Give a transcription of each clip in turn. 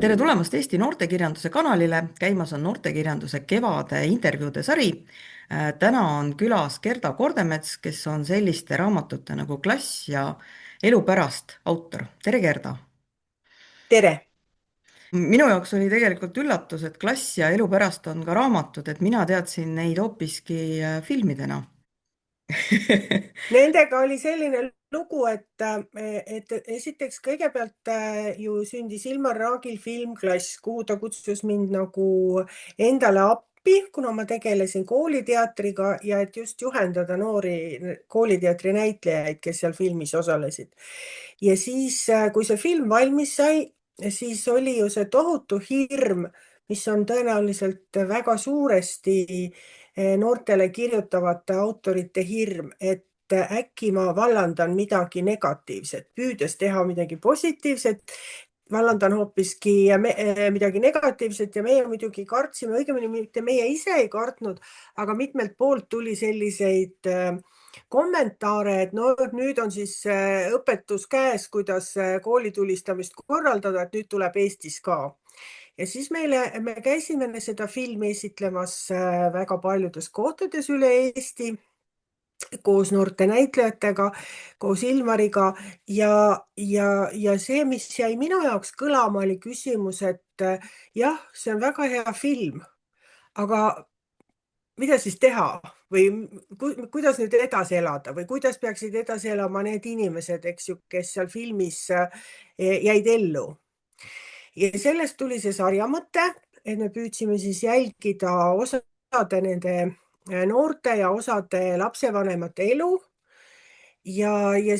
tere tulemast Eesti noortekirjanduse kanalile, käimas on noortekirjanduse kevade intervjuude sari. Täna on külas Gerda Kordemets, kes on selliste raamatute nagu Klass ja Elu pärast autor. tere, Gerda! Tere! Minu jaoks oli tegelikult üllatus, et Klass ja Elu pärast on ka raamatud, et mina teadsin neid hoopiski filmidena. Nendega oli selline lugu, et esiteks kõigepealt ju sündis Ilmar Raagil film Klass, kuhu ta kutsus mind nagu endale appi, kuna ma tegelesin kooliteatriga ja et just juhendada noori kooliteatri näitlejaid, kes seal filmis osalesid. Ja siis, kui see film valmis sai, siis oli ju see tohutu hirm, mis on tõenäoliselt väga suuresti noortele kirjutavate autorite hirm, et äkki ma vallandan midagi negatiivset, püüdes teha midagi positiivset, vallandan hoopiski midagi negatiivset ja meie muidugi kartsime, õigemini mitte meie ise ei kartnud, aga mitmelt poolt tuli selliseid kommentaare, et no nüüd on siis õpetus käes, kuidas koolitulistamist korraldada, et nüüd tuleb Eestis ka. Ja siis me käisime seda filmi esitlemas väga paljudes kohtades üle Eesti koos noorte näitlejatega, koos Ilmariga ja see, mis jäi minu jaoks kõlama, oli küsimus, et jah, see on väga hea film, aga mida siis teha või kuidas nüüd edasi elada või kuidas peaksid edasi elama need inimesed, eks ju, kes seal filmis jäid ellu. Ja sellest tuli see sarja mõte, et me püüdsime siis jälgida osade nende noorte ja osade lapsevanemate elu. Ja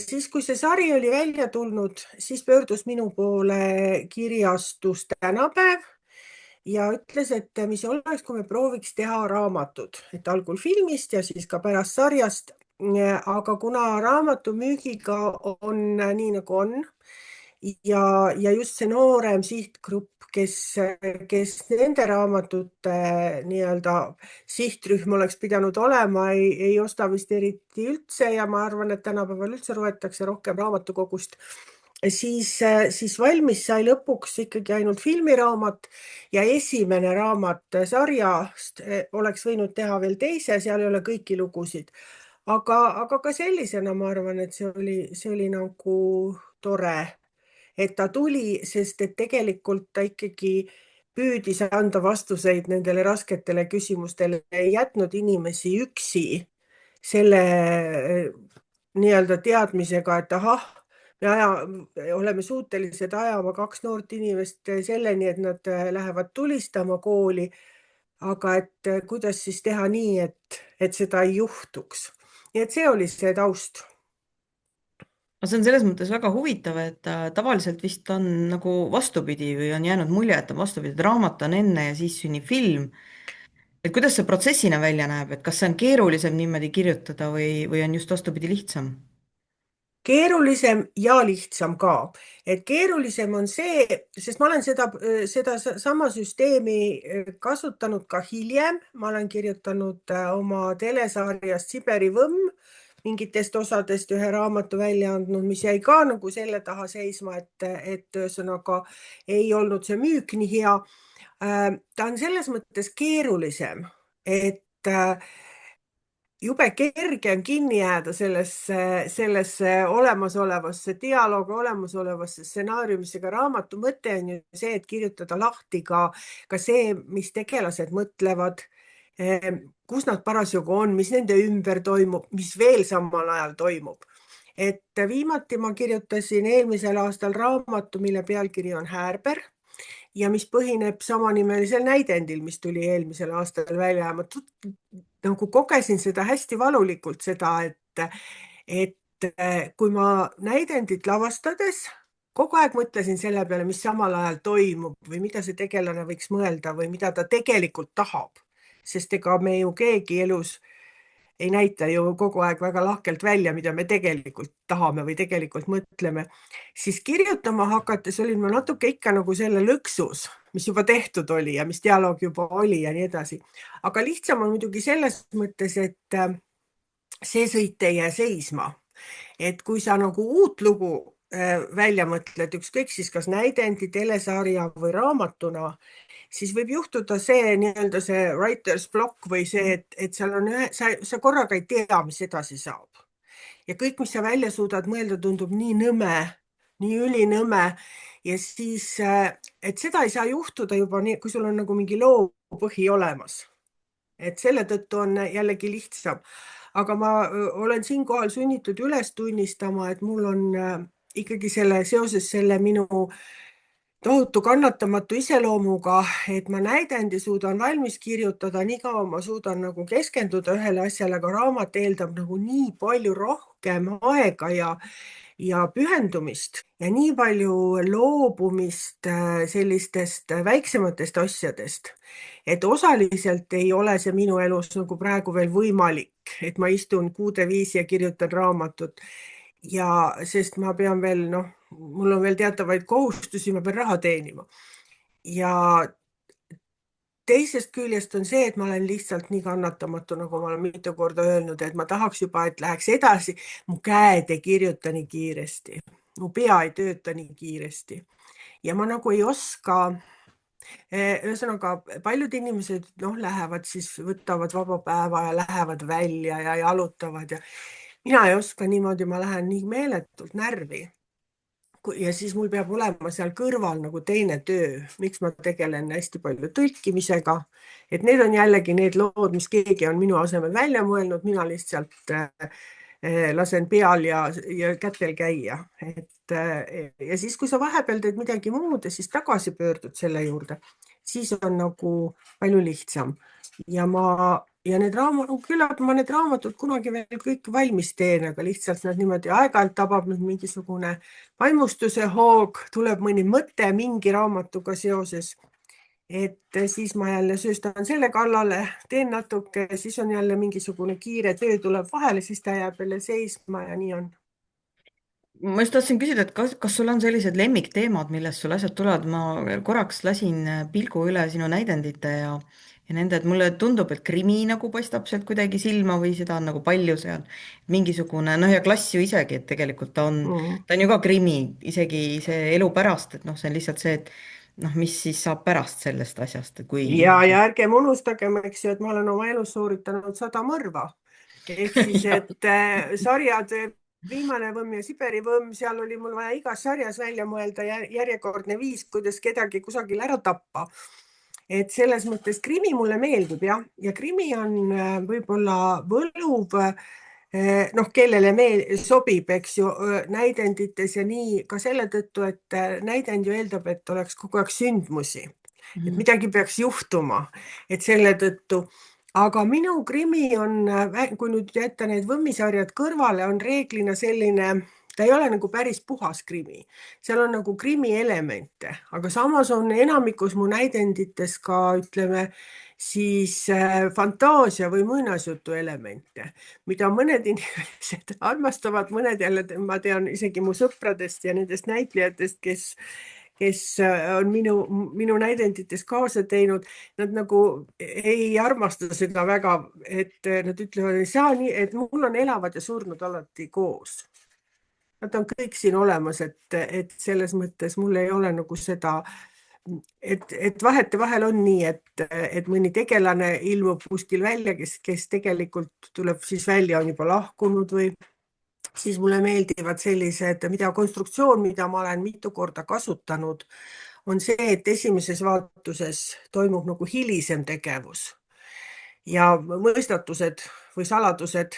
siis, kui see sari oli välja tulnud, siis pöördus minu poole kirjastus Tänapäev ja ütles, et mis oleks, kui me prooviks teha raamatud, et algul filmist ja siis ka pärast sarjast. Aga kuna raamatu müügiga on nii nagu on ja just see noorem sihtgrupp, kes nende raamatute nii-öelda sihtrühm oleks pidanud olema, ei osta vist eriti üldse ja ma arvan, et tänapäeval üldse loetakse rohkem raamatukogust. Siis valmis sai lõpuks ikkagi ainult filmiraamat ja esimene raamat sarjast oleks võinud teha veel teise, seal ei ole kõiki lugusid. Aga ka sellisena ma arvan, et see oli nagu tore, et ta tuli, sest et tegelikult ta ikkagi püüdis anda vastuseid nendele rasketele küsimustele, ei jätnud inimesi üksi selle nii-öelda teadmisega, et ahah, oleme suutelised ajama kaks noort inimest selleni, et nad lähevad tulistama kooli, aga et kuidas siis teha nii, et seda ei juhtuks. Nii et see oli see taust. no see on selles mõttes väga huvitav, et tavaliselt vist on nagu vastupidi või on jäänud mulje, et on vastupidi, et raamat on enne ja siis sünnib film. Et kuidas see protsessina välja näeb, et kas see on keerulisem niimoodi kirjutada või on just vastupidi lihtsam? Keerulisem ja lihtsam ka. Et keerulisem on see, sest ma olen seda sama süsteemi kasutanud ka hiljem. Ma olen kirjutanud oma telesarjast Siberi võmm mingitest osadest ühe raamatu välja andnud, mis jäi ka nagu selle taha seisma, et ühesõnaga ei olnud see müük nii hea. Ta on selles mõttes keerulisem, et jube kerge on kinni jääda sellesse olemasolevasse dialoogi, olemasolevasse stsenaariumisse. Ka raamatu mõte on ju see, et kirjutada lahti ka see, mis tegelased mõtlevad, kus nad parasjagu on, mis nende ümber toimub, mis veel samal ajal toimub. Et viimati ma kirjutasin eelmisel aastal raamatu, mille pealkiri on Häärber ja mis põhineb samanimelisel näidendil, mis tuli eelmisel aastal välja. Ma nagu kogesin seda hästi valulikult, et kui ma näidendit lavastades kogu aeg mõtlesin selle peale, mis samal ajal toimub või mida see tegelane võiks mõelda või mida ta tegelikult tahab. Sest ega me ju keegi elus ei näita ju kogu aeg väga lahkelt välja, mida me tegelikult tahame või tegelikult mõtleme. Siis kirjutama hakates olin ma natuke ikka nagu selle lõksus, mis juba tehtud oli ja mis dialoog juba oli ja nii edasi. Aga lihtsam on muidugi selles mõttes, et see sõit ei jää seisma. Et kui sa nagu uut lugu välja mõtled, ükskõik siis kas näidendi, telesarja või raamatuna, siis võib juhtuda see nii-öelda see writer's block või see, et seal on sa korraga ei tea, mis edasi saab. Ja kõik, mis sa välja suudad mõelda, tundub nii nõme, nii ülinõme. Ja siis, et seda ei saa juhtuda juba nii, kui sul on nagu mingi loopõhi olemas. Et selle tõttu on jällegi lihtsam. Aga ma olen siinkohal sunnitud üles tunnistama, et mul on ikkagi seoses selle minu tohutu kannatamatu iseloomuga, et ma näidendi suudan valmis kirjutada, nii kaua ma suudan nagu keskenduda ühele asjale, aga raamat eeldab nagu nii palju rohkem aega ja pühendumist ja nii palju loobumist sellistest väiksematest asjadest, et osaliselt ei ole see minu elus nagu praegu veel võimalik, et ma istun kuude viisi ja kirjutan raamatut. Ja sest ma pean veel, noh, mul on veel teatavaid kohustusi, ma pean raha teenima. Ja teisest küljest on see, et ma olen lihtsalt nii kannatamatu, nagu ma olen mitu korda öelnud, et ma tahaks juba, et läheks edasi. Mu käed ei kirjuta nii kiiresti, mu pea ei tööta nii kiiresti ja ma nagu ei oska. Ühesõnaga, paljud inimesed lähevad siis, võtavad vaba päeva ja lähevad välja ja jalutavad ja mina ei oska niimoodi, ma lähen nii meeletult närvi. Ja siis mul peab olema seal kõrval nagu teine töö, miks ma tegelen hästi palju tõlkimisega. Et need on jällegi need lood, mis keegi on minu asemel välja mõelnud, mina lihtsalt lasen peal ja kätel käia. Ja siis, kui sa vahepeal teed midagi muud ja siis tagasi pöördud selle juurde, siis on nagu palju lihtsam. Ja küllap ma need raamatud kunagi veel kõik valmis teen, aga lihtsalt nad niimoodi aeg-ajalt tabab nüüd mingisugune vaimustuse hoog, tuleb mõni mõte mingi raamatuga seoses. Et siis ma jälle sööstan selle kallale, teen natuke, siis on jälle mingisugune kiire töö tuleb vahele, siis ta jääb jälle seisma ja nii on. ma just tahtsin küsida, et kas sul on sellised lemmikteemad, millest sul asjad tulevad, ma korraks lasin pilgu üle sinu näidendite ja nende, et mulle tundub, et krimi nagu paistab sealt kuidagi silma või seda on nagu palju seal. mingisugune, noh ja Klass ju isegi, et tegelikult Mm. ta on ju ka krimi, isegi see elu pärast, et noh, see on lihtsalt see, et noh, mis siis saab pärast sellest asjast, et kui Ja ärgem unustagem, eks ju, et ma olen oma elus sooritanud 100 mõrva. Ehk siis, jah. et sarjad, Viimane võmm ja Siberi võmm, seal oli mul vaja igas sarjas välja mõelda järjekordne viis, kuidas kedagi kusagil ära tappa. Et selles mõttes krimi mulle meeldib ja krimi on võib-olla võluv, noh, kellele sobib, eks ju, näidendites ja nii ka selle tõttu, et näidend ju eeldab, et oleks kogu aeg sündmusi, et Mhm. midagi peaks juhtuma, et selle tõttu. Aga minu krimi on, kui nüüd jätta need võmmisarjad kõrvale, on reeglina selline, ta ei ole nagu päris puhas krimi. Seal on nagu krimi elemente, aga samas on enamikus mu näidendites ka, ütleme, siis fantaasia või muinasjutu elemente, mida mõned inimesed armastavad, mõned jälle, ma tean isegi mu sõpradest ja nendest näitlejatest, kes on minu näidendites kaasa teinud, nad nagu ei armasta seda väga, et nad ütlevad, ei saa nii, et mul on elavad ja surnud alati koos. Nad on kõik siin olemas, et selles mõttes mul ei ole nagu seda, et vahetevahel on nii, et mõni tegelane ilmub kuskil välja, kes tegelikult tuleb siis välja, on juba lahkunud või siis mulle meeldivad sellised, konstruktsioon, mida ma olen mitu korda kasutanud, on see, et esimeses vaatuses toimub nagu hilisem tegevus ja mõistatused või saladused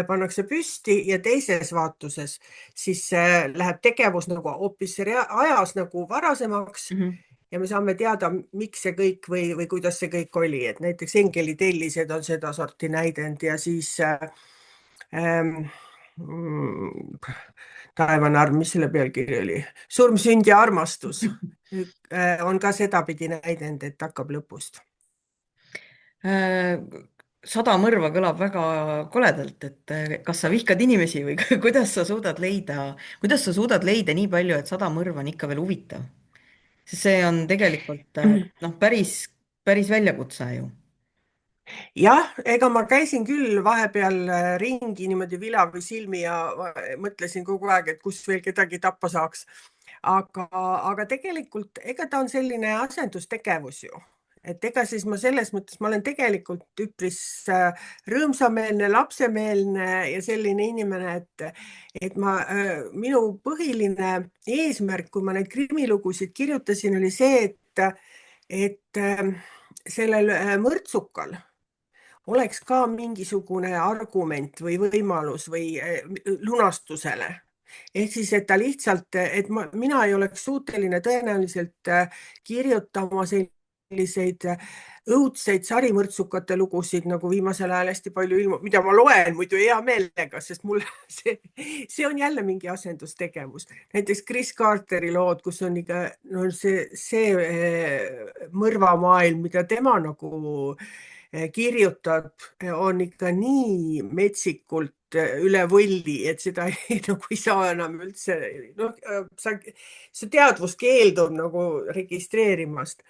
pannakse püsti ja teises vaatuses siis läheb tegevus nagu hoopis ajas nagu varasemaks Mhm. ja me saame teada, miks see kõik või kuidas see kõik oli, et näiteks Engeli tellised on sedasorti näidend ja siis ähm, mm, taevanarm, mis selle pealkiri oli? Surm, sünd ja armastus on ka sedapidi näidend, et hakkab lõpust. Äh, 100 mõrva kõlab väga koledalt, et kas sa vihkad inimesi või kuidas sa suudad leida nii palju, et 100 mõrva on ikka veel huvitav? Sest see on tegelikult noh, päris väljakutse ju. jah, ega ma käisin küll vahepeal ringi niimoodi vilavi silmi ja mõtlesin kogu aeg, et kus veel kedagi tappa saaks. aga tegelikult ega ta on selline asendustegevus ju. Et ega siis ma selles mõttes, ma olen tegelikult üpris rõõmsameelne, lapsemeelne ja selline inimene, et minu põhiline eesmärk, kui ma neid krimilugusid kirjutasin, oli see, et sellel mõrtsukal oleks ka mingisugune argument või võimalus või lunastusele. Ehk siis, et ta lihtsalt, mina ei oleks suuteline tõenäoliselt kirjutama selliseid õudseid sarimõrtsukate lugusid, nagu viimasel ajal hästi palju ilmub, mida ma loen muidu hea meelega, sest mul see on jälle mingi asendustegevus. näiteks Chris Carteri lood, kus on ikka no see mõrvamaailm, mida tema nagu kirjutab, on ikka nii metsikult üle võlli, et seda nagu ei saa enam üldse, noh, see teadvus keeldub nagu registreerimast.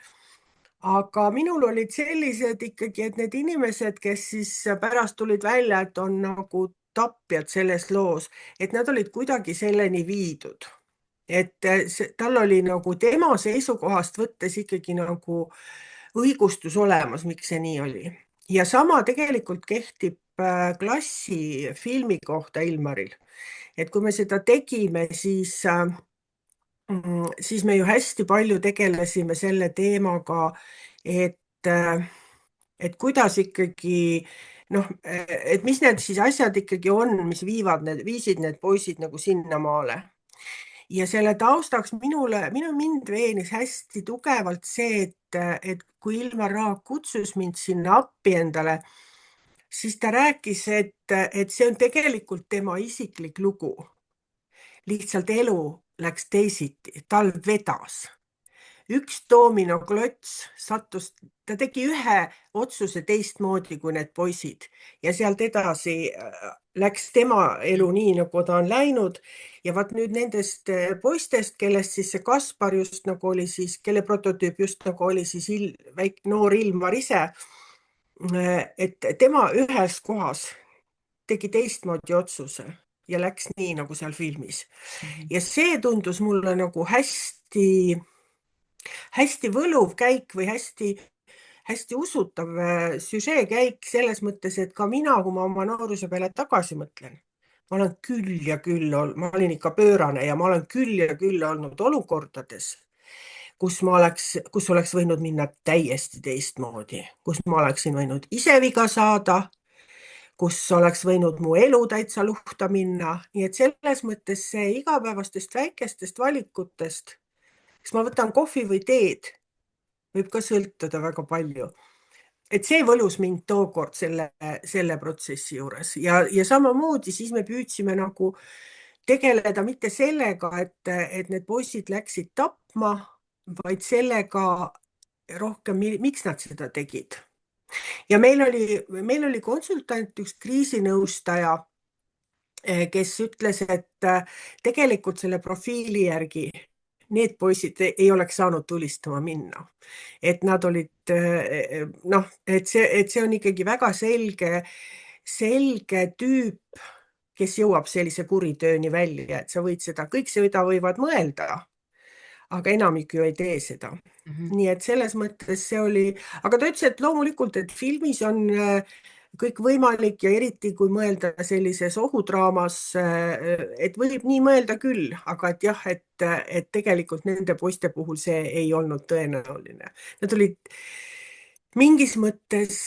aga minul olid sellised ikkagi, et need inimesed, kes siis pärast tulid välja, et on nagu tapjad selles loos, et nad olid kuidagi selleni viidud. Et tal oli nagu tema seisukohast võttes ikkagi nagu õigustus olemas, miks see nii oli. ja sama tegelikult kehtib klassifilmi kohta Ilmaril. et kui me seda tegime, siis me ju hästi palju tegelesime selle teemaga, et, et kuidas ikkagi noh, et mis need siis asjad ikkagi on, mis viisid need poisid nagu sinnamaale. ja selle taustaks mind veenis hästi tugevalt see, et kui Ilmar Raag kutsus mind sinna appi endale, siis ta rääkis, et see on tegelikult tema isiklik lugu. lihtsalt elu läks teisiti, tal vedas. üks doominoklots sattus, ta tegi ühe otsuse teistmoodi kui need poisid ja sealt edasi läks tema elu nii, nagu ta on läinud. ja vaat nüüd nendest poistest, kellest siis see Kaspar just nagu oli siis, kelle prototüüp just nagu oli siis väike noor Ilmar ise. et tema ühes kohas tegi teistmoodi otsuse ja läks nii, nagu seal filmis. ja see tundus mulle nagu hästi võluv käik või hästi usutav süžee käik selles mõttes, et ka mina, kui ma oma nooruse peale tagasi mõtlen, ma olen küll ja küll olnud, ma olin ikka pöörane ja ma olen küll ja küll olnud olukordades, kus oleks võinud minna täiesti teistmoodi, kus ma oleksin võinud ise viga saada, kus oleks võinud mu elu täitsa luhta minna. nii et selles mõttes see igapäevastest väikestest valikutest, kas ma võtan kohvi või teed, võib ka sõltuda väga palju. et see võlus mind tookord selle protsessi juures ja samamoodi siis me püüdsime nagu tegeleda mitte sellega, et need poisid läksid tapma, vaid sellega rohkem, miks nad seda tegid. ja meil oli konsultant, üks kriisinõustaja, kes ütles, et tegelikult selle profiili järgi need poisid ei oleks saanud tulistama minna. et nad olid, noh, et see on ikkagi väga selge tüüp, kes jõuab sellise kuritööni välja, et sa võid seda, kõik seda võivad mõelda, aga enamik ju ei tee seda. nii et selles mõttes see oli, aga ta ütles, et loomulikult, et filmis on kõik võimalik ja eriti kui mõelda sellises ohudraamas, et võib nii mõelda küll, aga et jah, et tegelikult nende poiste puhul see ei olnud tõenäoline. Nad olid mingis mõttes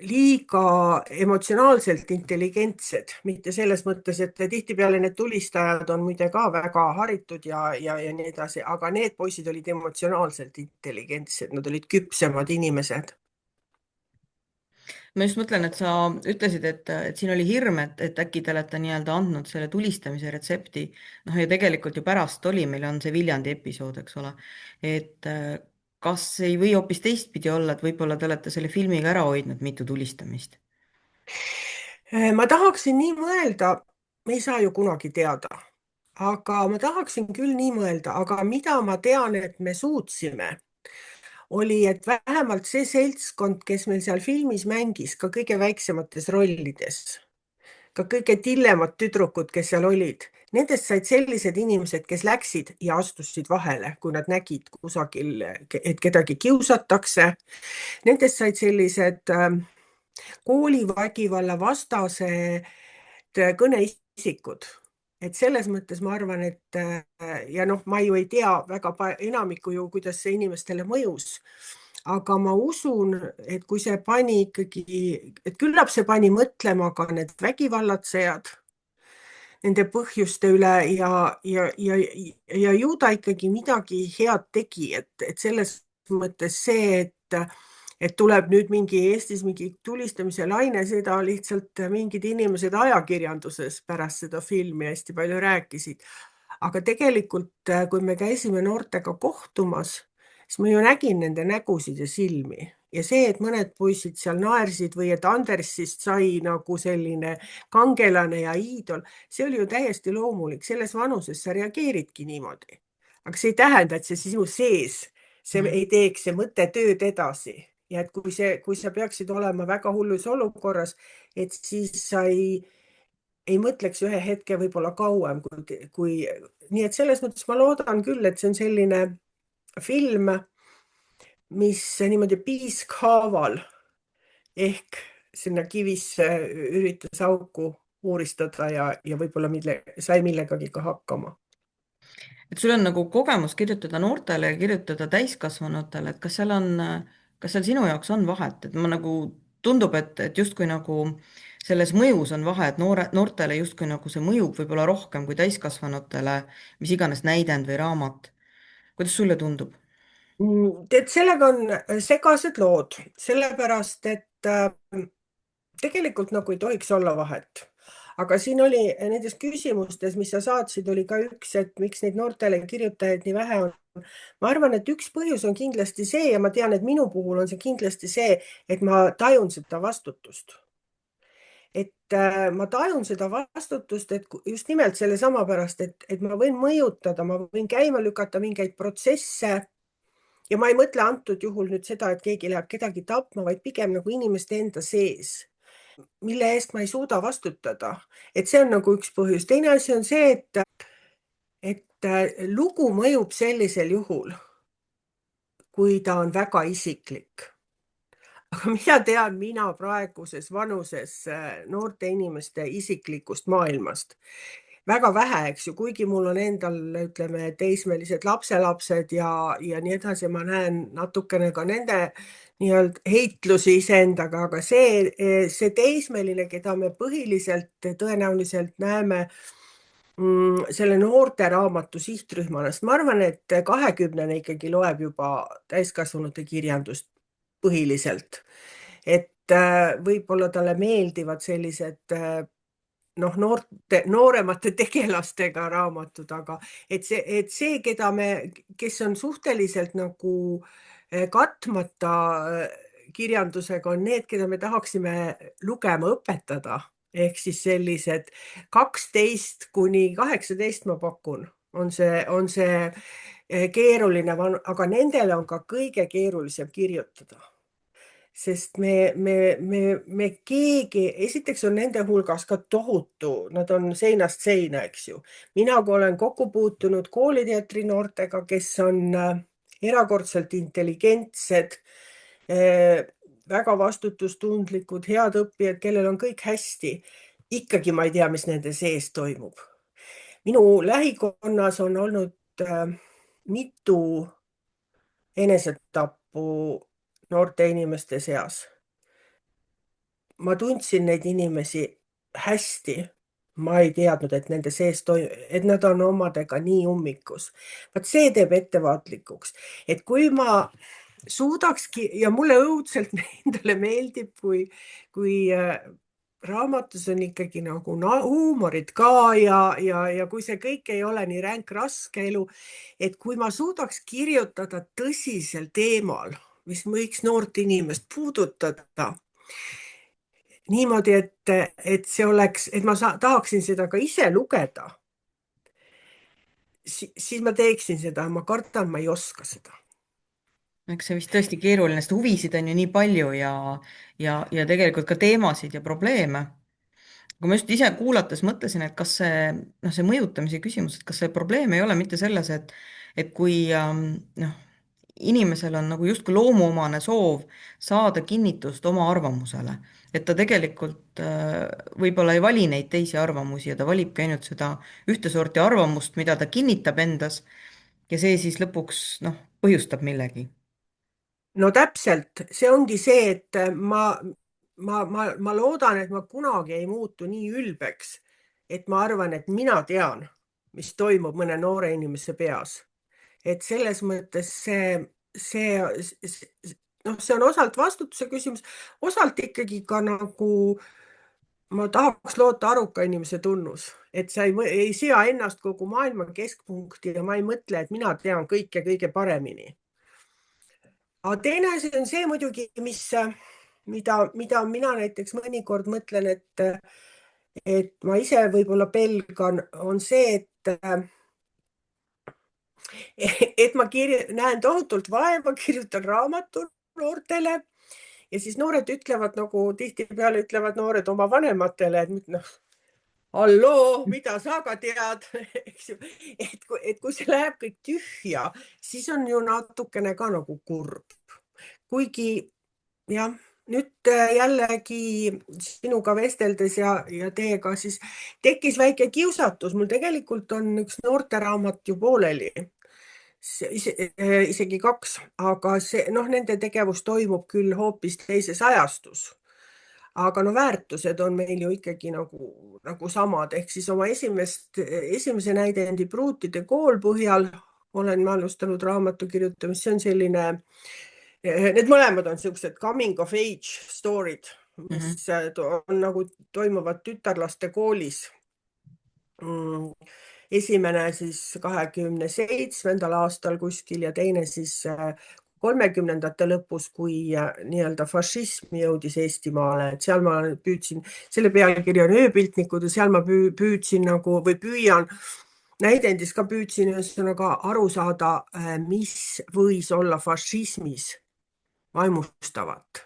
liiga emotsionaalselt intelligentsed, mitte selles mõttes, et tihtipeale need tulistajad on muide ka väga haritud ja nii edasi, aga need poisid olid emotsionaalselt intelligentsed, nad olid küpsemad inimesed. ma just mõtlen, et sa ütlesid, et siin oli hirm, et äkki te olete nii-öelda andnud selle tulistamise retsepti. noh, ja tegelikult ju pärast oli, meil on see Viljandi episood, eks ole. et kas ei või hoopis teistpidi olla, et võib-olla te olete selle filmiga ära hoidnud mitu tulistamist? ma tahaksin nii mõelda, me ei saa ju kunagi teada, aga ma tahaksin küll nii mõelda, aga mida ma tean, et me suutsime, oli, et vähemalt see seltskond, kes meil seal filmis mängis, ka kõige väiksemates rollides, ka kõige tillemad tüdrukud, kes seal olid, nendest said sellised inimesed, kes läksid ja astusid vahele, kui nad nägid kusagil, et kedagi kiusatakse. Nendest said sellised koolivägivalla vastased kõneisikud. Et selles mõttes ma arvan, et ja noh, ma ju ei tea väga enamikku ju, kuidas see inimestele mõjus. Aga ma usun, et kui see pani ikkagi, et küllap see pani mõtlema ka need vägivallatsejad nende põhjuste üle ja ju ta ikkagi midagi head tegi, et selles mõttes see, et tuleb nüüd Eestis mingi tulistamise laine, seda lihtsalt mingid inimesed ajakirjanduses pärast seda filmi hästi palju rääkisid. Aga tegelikult, kui me käisime noortega kohtumas, siis ma ju nägin nende nägusid ja silmi ja see, et mõned poisid seal naersid või et Andersist sai nagu selline kangelane ja iidol, see oli ju täiesti loomulik, selles vanuses sa reageeridki niimoodi. Aga see ei tähenda, et see sinu sees, see ei teeks see mõte tööd edasi ja et kui sa peaksid olema väga hullus olukorras, et siis sa ei mõtleks ühe hetke võib-olla kauem, nii et selles mõttes ma loodan küll, et see on selline film, mis niimoodi piiskhaaval ehk sinna kivisse üritas auku uuristada ja võib-olla sai millegagi ka hakkama. et sul on nagu kogemus kirjutada noortele ja kirjutada täiskasvanutele, et kas seal sinu jaoks on vahet, et ma nagu tundub, et justkui nagu selles mõjus on vahe, et noortele justkui nagu see mõjub võib-olla rohkem kui täiskasvanutele, mis iganes näidend või raamat. kuidas sulle tundub? Tead, sellega on segased lood, sellepärast et tegelikult nagu ei tohiks olla vahet. Aga siin oli nendes küsimustes, mis sa saatsid, oli ka üks, et miks neid noortele kirjutajaid nii vähe on. Ma arvan, et üks põhjus on kindlasti see ja ma tean, et minu puhul on see kindlasti see, et ma tajun seda vastutust. Et ma tajun seda vastutust, et just nimelt sellesama pärast, et ma võin mõjutada, ma võin käima lükata mingeid protsesse ja ma ei mõtle antud juhul nüüd seda, et keegi läheb kedagi tapma, vaid pigem nagu inimeste enda sees, mille eest ma ei suuda vastutada. Et see on nagu üks põhjus. Teine asi on see, et lugu mõjub sellisel juhul, kui ta on väga isiklik. Aga mida tean mina praeguses vanuses noorte inimeste isiklikust maailmast? Väga vähe, eks ju, kuigi mul on endal, ütleme, teismelised lapselapsed ja nii edasi, ma näen natukene ka nende nii-öelda heitlusi iseendaga, aga see teismeline, keda me põhiliselt tõenäoliselt näeme selle noorteraamatu sihtrühmana, sest ma arvan, et 20-ne ikkagi loeb juba täiskasvanute kirjandust põhiliselt. Et võib-olla talle meeldivad sellised noh, nooremate tegelastega raamatud, aga et see, kes on suhteliselt nagu katmata kirjandusega, on need, keda me tahaksime lugema õpetada. Ehk siis sellised 12–18 ma pakun, on see keeruline, aga nendele on ka kõige keerulisem kirjutada. Sest me keegi, esiteks on nende hulgas ka tohutu, nad on seinast seina, eks ju. Mina kui olen kokku puutunud kooliteatri noortega, kes on erakordselt intelligentsed, väga vastutustundlikud, head õppijad, kellel on kõik hästi. Ikkagi ma ei tea, mis nende sees toimub. Minu lähikonnas on olnud mitu enesetappu noorte inimeste seas. Ma tundsin neid inimesi hästi. Ma ei teadnud, et nende sees et nad on omadega nii ummikus. Vaat see teeb ettevaatlikuks, et kui ma suudakski ja mulle õudselt endale meeldib, kui raamatus on ikkagi nagu huumorit ka ja kui see kõik ei ole nii ränk raske elu, et kui ma suudaks kirjutada tõsisel teemal, mis võiks noort inimest puudutada niimoodi, et see oleks, et ma tahaksin seda ka ise lugeda, siis ma teeksin seda, ma kardan, ma ei oska seda. eks see vist tõesti keeruline, sest huvisid on ju nii palju ja tegelikult ka teemasid ja probleeme. aga ma just ise kuulates mõtlesin, et kas see, noh, see mõjutamise küsimus, et kas see probleem ei ole mitte selles, et kui noh, inimesel on nagu justkui loomuomane soov saada kinnitust oma arvamusele, et ta tegelikult võib-olla ei vali neid teisi arvamusi ja ta valibki ainult seda ühte sorti arvamust, mida ta kinnitab endas ja see siis lõpuks noh, põhjustab millegi. no täpselt, see ongi see, et ma loodan, et ma kunagi ei muutu nii ülbeks, et ma arvan, et mina tean, mis toimub mõne noore inimese peas. Et selles mõttes noh, see on osalt vastutuse küsimus, osalt ikkagi ka nagu ma tahaks loota aruka inimese tunnus, et sa ei sea ennast kogu maailma keskpunkti ja ma ei mõtle, et mina tean kõike kõige paremini. aga teine asi on see muidugi, mida mina näiteks mõnikord mõtlen, et ma ise võib-olla pelgan, on see, et ma näen tohutult vaeva, kirjutan raamatu noortele ja siis noored ütlevad nagu tihtipeale ütlevad noored oma vanematele, et noh, halloo, mida sa ka tead, eks ju, et kui see läheb kõik tühja, siis on ju natukene ka nagu kurb. kuigi jah, nüüd jällegi sinuga vesteldes ja teiega siis tekkis väike kiusatus. Mul tegelikult on üks noorteraamat ju pooleli, isegi kaks, aga see, noh, nende tegevus toimub küll hoopis teises ajastus. aga no väärtused on meil ju ikkagi nagu samad, ehk siis oma esimese näidendi Pruutide kool põhjal olen ma alustanud raamatu kirjutamist, see on selline, need mõlemad on niisugused coming of age story'd, mis Mhm. on nagu toimuvad tütarlaste koolis. Esimene siis 27. aastal kuskil ja teine siis 30ndate lõpus, kui nii-öelda fašism jõudis Eestimaale, et seal ma püüdsin, selle pealkiri on Ööpiltnikud ja seal ma püüdsin nagu või püüan näidendis ka püüdsin ühesõnaga aru saada, mis võis olla fašismis vaimustavat.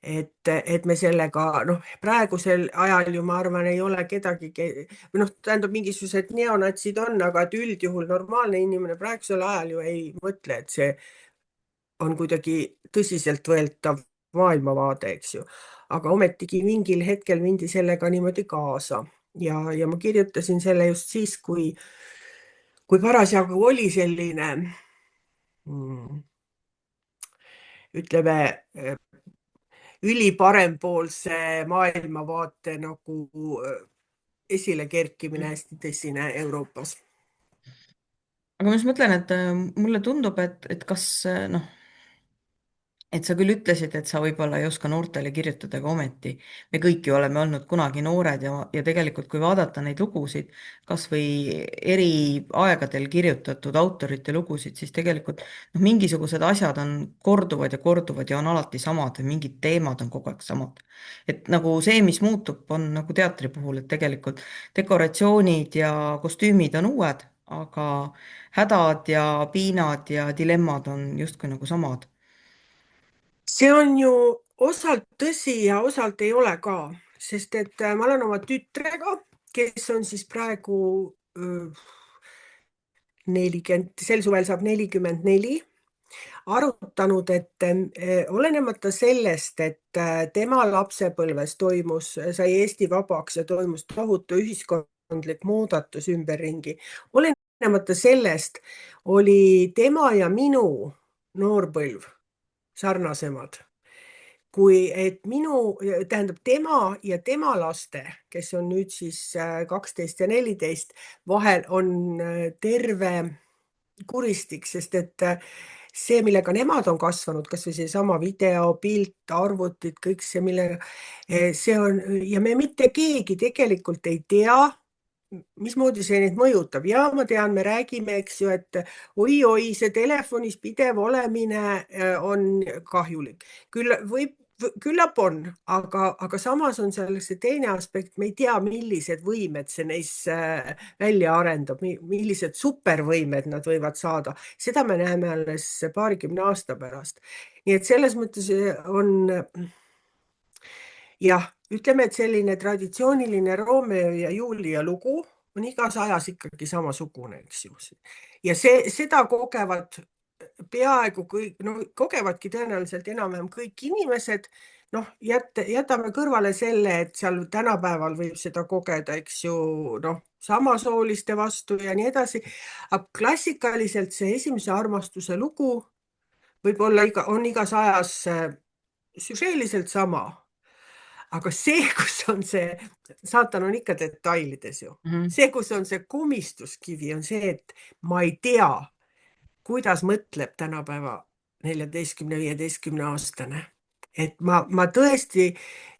et me sellega, noh, praegusel ajal ju ma arvan, ei ole kedagi või noh, tähendab, mingisugused neonatsid on, aga et üldjuhul normaalne inimene praegusel ajal ju ei mõtle, et see on kuidagi tõsiseltvõetav maailmavaade, eks ju. aga ometigi mingil hetkel mindi sellega niimoodi kaasa ja ma kirjutasin selle just siis, kui parasjagu oli selline ütleme, üliparempoolse maailmavaate nagu esile kerkimine hästi tõsine Euroopas. aga ma just mõtlen, et mulle tundub, et kas noh, et sa küll ütlesid, et sa võib-olla ei oska noortele kirjutada, aga ometi me kõik ju oleme olnud kunagi noored ja tegelikult, kui vaadata neid lugusid, kas või eri aegadel kirjutatud autorite lugusid, siis tegelikult noh, mingisugused asjad on korduvad ja on alati samad või mingid teemad on kogu aeg samad. et nagu see, mis muutub, on nagu teatri puhul, et tegelikult dekoratsioonid ja kostüümid on uued, aga hädad ja piinad ja dilemmad on justkui nagu samad. see on ju osalt tõsi ja osalt ei ole ka, sest et ma olen oma tütrega, kes on siis praegu 40, sel suvel saab 44, arutanud, et olenemata sellest, et tema lapsepõlves sai Eesti vabaks ja toimus tohutu ühiskondlik muudatus ümberringi. olenemata sellest oli tema ja minu noorpõlv sarnasemad, kui et tähendab tema ja tema laste, kes on nüüd siis 12 ja 14, vahel on terve kuristik, sest et see, millega nemad on kasvanud, kasvõi seesama video, pilt, arvutid, kõik see, millega see on ja me mitte keegi tegelikult ei tea, mismoodi see neid mõjutab. ja ma tean, me räägime, eks ju, et oi-oi, see telefonis pidev olemine on kahjulik. küll võib küllap on, aga samas on seal see teine aspekt, me ei tea, millised võimed see neis välja arendab, millised supervõimed nad võivad saada. Seda me näeme alles paarikümne aasta pärast. nii et selles mõttes on jah, ütleme, et selline traditsiooniline Romeo ja Julia lugu on igas ajas ikkagi samasugune, eks ju. ja seda kogevad peaaegu kõik, no kogevadki tõenäoliselt enam-vähem kõik inimesed. noh, jätame kõrvale selle, et seal tänapäeval võib seda kogeda, eks ju, noh, samasooliste vastu ja nii edasi. aga klassikaliselt see esimese armastuse lugu võib olla on igas ajas süžeeliselt sama. aga see, kus on see, saatan on ikka detailides ju. Mhm. see, kus on see komistuskivi, on see, et ma ei tea, kuidas mõtleb tänapäeva 14-15-aastane. et ma tõesti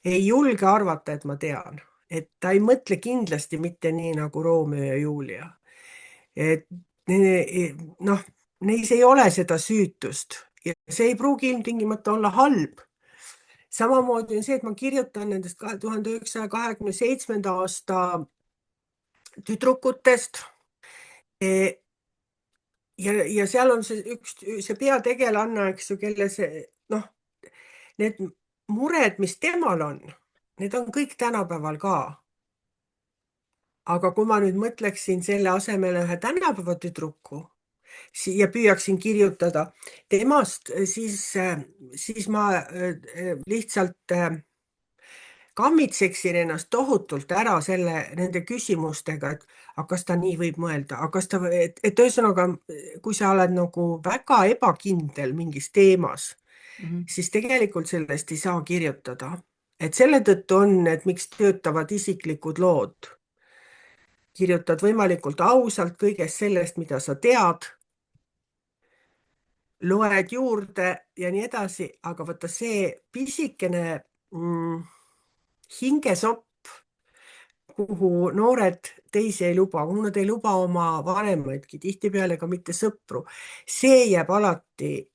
ei julge arvata, et ma tean, et ta ei mõtle kindlasti mitte nii nagu Romeo ja Julia. et noh, neis ei ole seda süütust ja see ei pruugi ilmtingimata olla halb. samamoodi on see, et ma kirjutan nendest 1927. aasta tüdrukutest. ja seal on see peategelanna, eks ju, kelle see, noh, need mured, mis temal on, need on kõik tänapäeval ka. aga kui ma nüüd mõtleksin selle asemel ühe tänapäeva tüdruku ja püüaksin kirjutada temast, siis ma lihtsalt kammitseksin ennast tohutult ära nende küsimustega, et aga kas ta nii võib mõelda, aga kas ta, et ühesõnaga, kui sa oled nagu väga ebakindel mingis teemas, Mhm. siis tegelikult sellest ei saa kirjutada. et selle tõttu on, et miks töötavad isiklikud lood. kirjutad võimalikult ausalt kõigest sellest, mida sa tead, loed juurde ja nii edasi, aga vaata see pisikene hingesopp, kuhu noored teisi ei luba, kuhu nad ei luba oma vanemaidki, tihtipeale ka mitte sõpru, see jääb alati.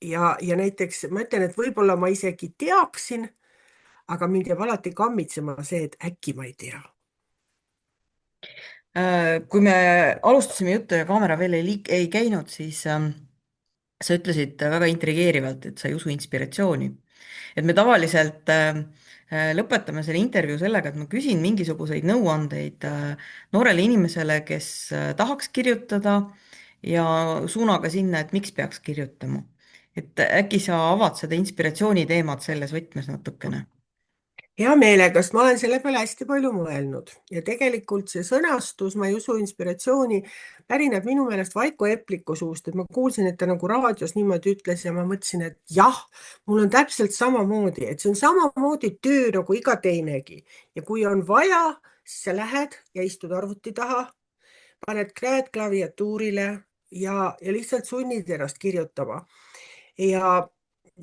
ja näiteks ma ütlen, et võib-olla ma isegi teaksin, aga mind jääb alati kammitsema see, et äkki ma ei tea. Kui me alustasime juttu ja kaamera veel ei käinud, siis sa ütlesid väga intrigeerivalt, et sa ei usu inspiratsiooni. et me tavaliselt lõpetame selle intervjuu sellega, et ma küsin mingisuguseid nõuandeid noorele inimesele, kes tahaks kirjutada ja suunaga sinna, et miks peaks kirjutama. et äkki sa avad seda inspiratsiooni teemat selles võtmes natukene? hea meelega, sest ma olen selle peale hästi palju mõelnud ja tegelikult see sõnastus, ma ei usu inspiratsiooni, pärineb minu meelest Vaiko Epliku suust, et ma kuulsin, et ta nagu raadios niimoodi ütles ja ma mõtlesin, et jah, mul on täpselt samamoodi, et see on samamoodi töö nagu iga teinegi ja kui on vaja, siis sa lähed ja istud arvuti taha, paned käed klaviatuurile ja lihtsalt sunnid ennast kirjutama. ja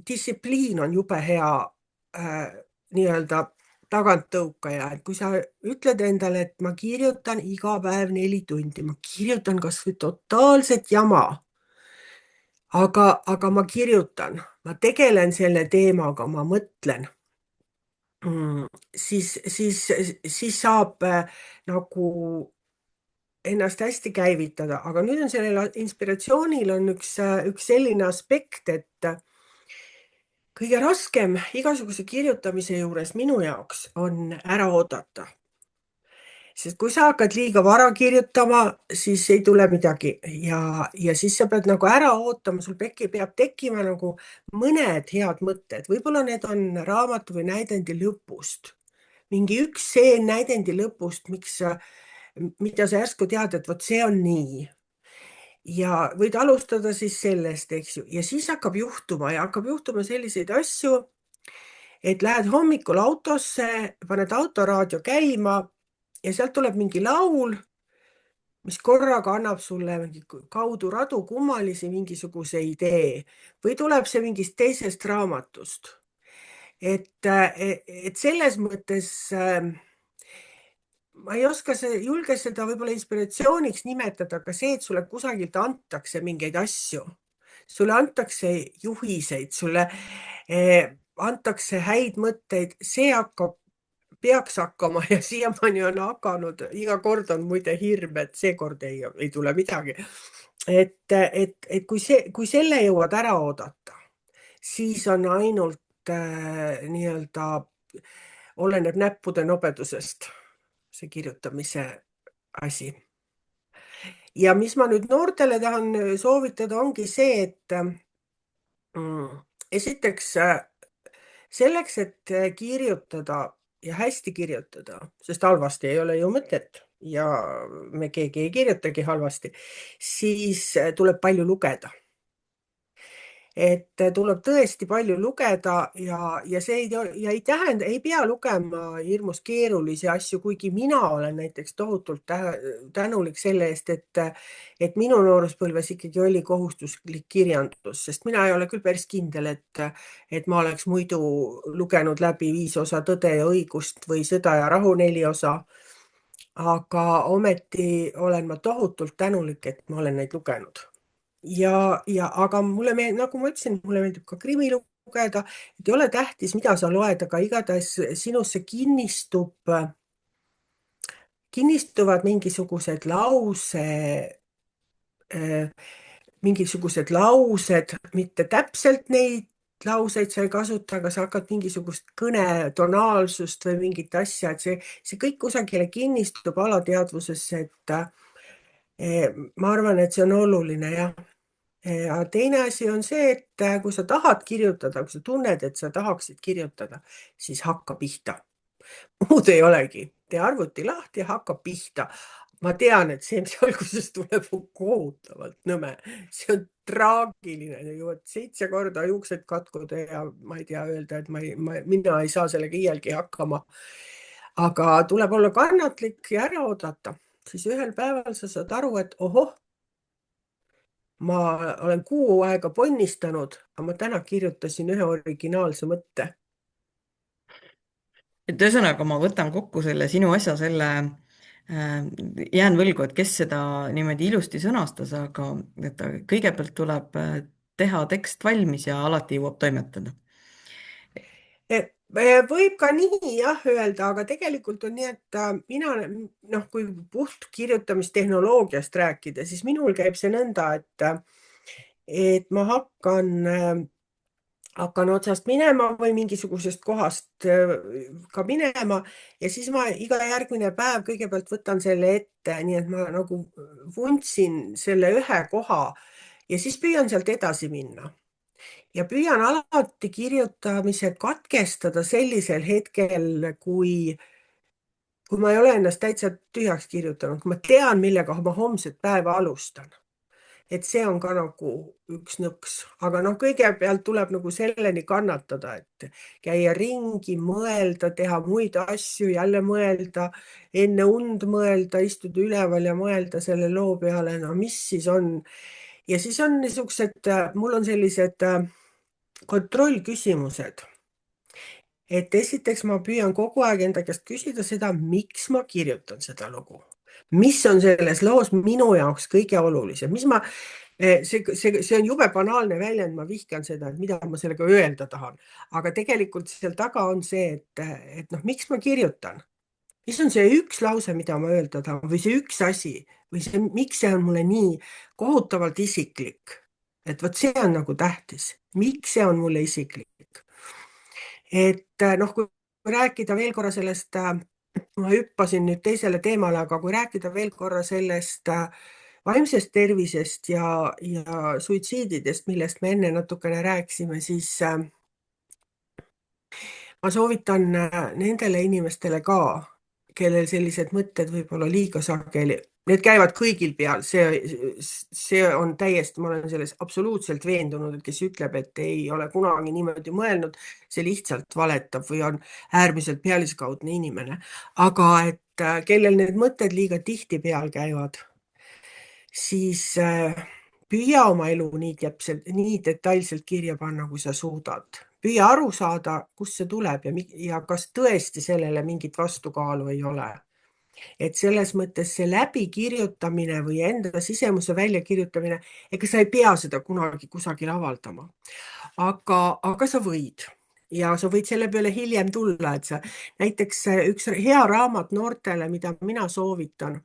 distsipliin on jube hea nii-öelda taganttõukaja, et kui sa ütled endale, et ma kirjutan iga päev 4 tundi, ma kirjutan kasvõi totaalset jama, aga ma kirjutan, ma tegelen selle teemaga, ma mõtlen, siis saab nagu ennast hästi käivitada, aga nüüd on sellel inspiratsioonil on üks selline aspekt, et kõige raskem igasuguse kirjutamise juures minu jaoks on ära oodata. sest kui sa hakkad liiga vara kirjutama, siis ei tule midagi ja siis sa pead nagu ära ootama, sul peab tekkima nagu mõned head mõtted, võib-olla need on raamatu või näidendi lõpust, mingi üks stseen näidendi lõpust, mida sa järsku tead, et vot see on nii. ja võid alustada siis sellest, eks ju, ja siis hakkab juhtuma selliseid asju, et lähed hommikul autosse, paned autoraadio käima ja sealt tuleb mingi laul, mis korraga annab sulle mingi kaudu radu kummalisi mingisuguse idee või tuleb see mingist teisest raamatust. et selles mõttes ma ei oska julge seda võib-olla inspiratsiooniks nimetada, aga see, et sulle kusagilt antakse mingeid asju, sulle antakse juhiseid, sulle antakse häid mõtteid, see peaks hakkama ja siiamaani on hakanud, iga kord on muide hirm, et seekord ei tule midagi. Et kui selle jõuad ära oodata, siis on ainult nii-öelda, oleneb näppude nobedusest see kirjutamise asi. Ja mis ma nüüd noortele tahan soovitada, ongi see, et esiteks selleks, et kirjutada ja hästi kirjutada, sest halvasti ei ole ju mõtet ja me keegi ei kirjutagi halvasti, siis tuleb palju lugeda. Et tuleb tõesti palju lugeda ja see ei tähenda, ei pea lugema hirmus keerulisi asju, kuigi mina olen näiteks tohutult tänulik selle eest, et minu nooruspõlves ikkagi oli kohustuslik kirjandus, sest mina ei ole küll päris kindel, et ma oleks muidu lugenud läbi 5 osa Tõde ja õigust või Sõda ja rahu 4 osa. Aga ometi olen ma tohutult tänulik, et ma olen neid lugenud. Aga nagu ma ütlesin, mulle meeldib ka krimi lugeda, et ei ole tähtis, mida sa loed, aga igatahes sinusse kinnistuvad mingisugused laused, mitte täpselt neid lauseid sa ei kasuta, aga sa hakkad mingisugust kõne tonaalsust või mingit asja, et see kõik kusagile kinnistub alateadvusesse, et ma arvan, et see on oluline, jah. Ja teine asi on see, et kui sa tahad kirjutada, kui sa tunned, et sa tahaksid kirjutada, siis hakka pihta. Muud ei olegi. Tee arvuti lahti ja hakka pihta. Ma tean, et see, mis alguses tuleb, on kohutavalt nõme. See on traagiline. Jõuad 7 korda juuksed katkuda ja ma ei tea öelda, et mina ei saa sellega iialgi hakkama. Aga tuleb olla kannatlik ja ära oodata. Siis ühel päeval sa saad aru, et ohoh, ma olen kuu aega ponnistanud, aga ma täna kirjutasin ühe originaalse mõtte. et ühesõnaga, ma võtan kokku selle sinu asja, jään võlgu, et kes seda niimoodi ilusti sõnastas, aga et kõigepealt tuleb teha tekst valmis ja alati jõuab toimetada. Võib ka nii jah öelda, aga tegelikult on nii, et mina, kui puht kirjutamistehnoloogiast rääkida, siis minul käib see nõnda, et ma hakkan otsast minema või mingisugusest kohast ka minema ja siis ma iga järgmine päev kõigepealt võtan selle ette, nii et ma nagu vuntsin selle ühe koha ja siis püüan sealt edasi minna. Ja püüan alati kirjutamise katkestada sellisel hetkel, kui ma ei ole ennast täitsa tühjaks kirjutanud, kui ma tean, millega ma homset päeva alustan. Et see on ka nagu üks nõks, aga kõigepealt tuleb nagu selleni kannatada, et käia ringi, mõelda, teha muid asju, jälle mõelda, enne und mõelda, istuda üleval ja mõelda selle loo peale, mis siis on. Ja siis on niisugused, mul on sellised kontrollküsimused. Et esiteks ma püüan kogu aeg enda käest küsida seda, miks ma kirjutan seda lugu. Mis on selles loos minu jaoks kõige olulisem? See on jube banaalne väljend, ma vihkan seda, et mida ma sellega öelda tahan. Aga tegelikult seal taga on see, et miks ma kirjutan? Mis on see üks lause, mida ma öelda tahan? Või see üks asi? Või miks see on mulle nii kohutavalt isiklik? Et vot see on nagu tähtis. Miks see on mulle isiklik? Et kui rääkida veel korra sellest, ma hüppasin nüüd teisele teemale, aga kui rääkida veel korra sellest vaimsest tervisest ja suitsiididest, millest me enne natukene rääkisime, siis ma soovitan nendele inimestele ka, kellel sellised mõtted võib-olla liiga sageli, need käivad kõigil peal, see on täiesti, ma olen selles absoluutselt veendunud, et kes ütleb, et ei ole kunagi niimoodi mõelnud, see lihtsalt valetab või on äärmiselt pealiskaudne inimene. Aga et kellel need mõtted liiga tihti peal käivad, siis püüa oma elu nii detailselt kirja panna, kui sa suudad. Püüa aru saada, kust see tuleb ja kas tõesti sellele mingit vastukaalu ei ole. Et selles mõttes see läbikirjutamine või enda sisemuse väljakirjutamine, ega sa ei pea seda kunagi kusagil avaldama. Aga sa võid. ja sa võid selle peale hiljem tulla, et sa näiteks üks hea raamat noortele, mida mina soovitan,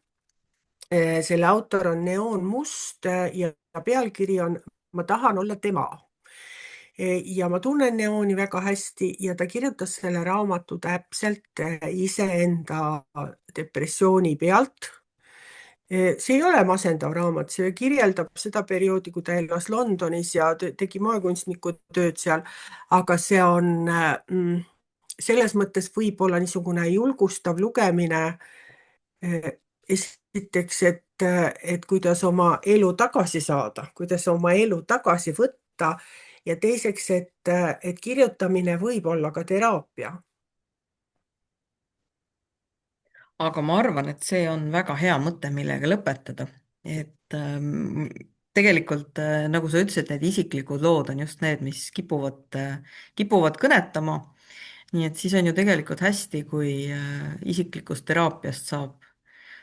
selle autor on Neon Must ja pealkiri on Ma tahan olla tema. Ja ma tunnen Neoni väga hästi ja ta kirjutas selle raamatu täpselt iseenda depressiooni pealt. See ei ole masendav raamat, see kirjeldab seda perioodi, kui ta elas Londonis ja tegi moekunstniku tööd seal, aga see on selles mõttes võib-olla niisugune julgustav lugemine. Esiteks, et kuidas oma elu tagasi saada, kuidas oma elu tagasi võtta ja teiseks, et kirjutamine võib olla ka teraapia. aga ma arvan, et see on väga hea mõte, millega lõpetada. et tegelikult, nagu sa ütlesid, need isiklikud lood on just need, mis kipuvad kõnetama. nii et siis on ju tegelikult hästi, kui isiklikust teraapiast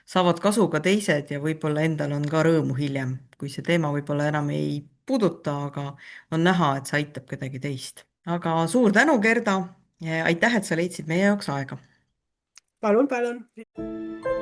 saavad kasu ka teised ja võib-olla endal on ka rõõmu hiljem, kui see teema võib-olla enam ei puuduta, aga on näha, et see aitab kedagi teist. aga suur tänu, Gerda. Aitäh, et sa leidsid meie jaoks aega. Palun, palun.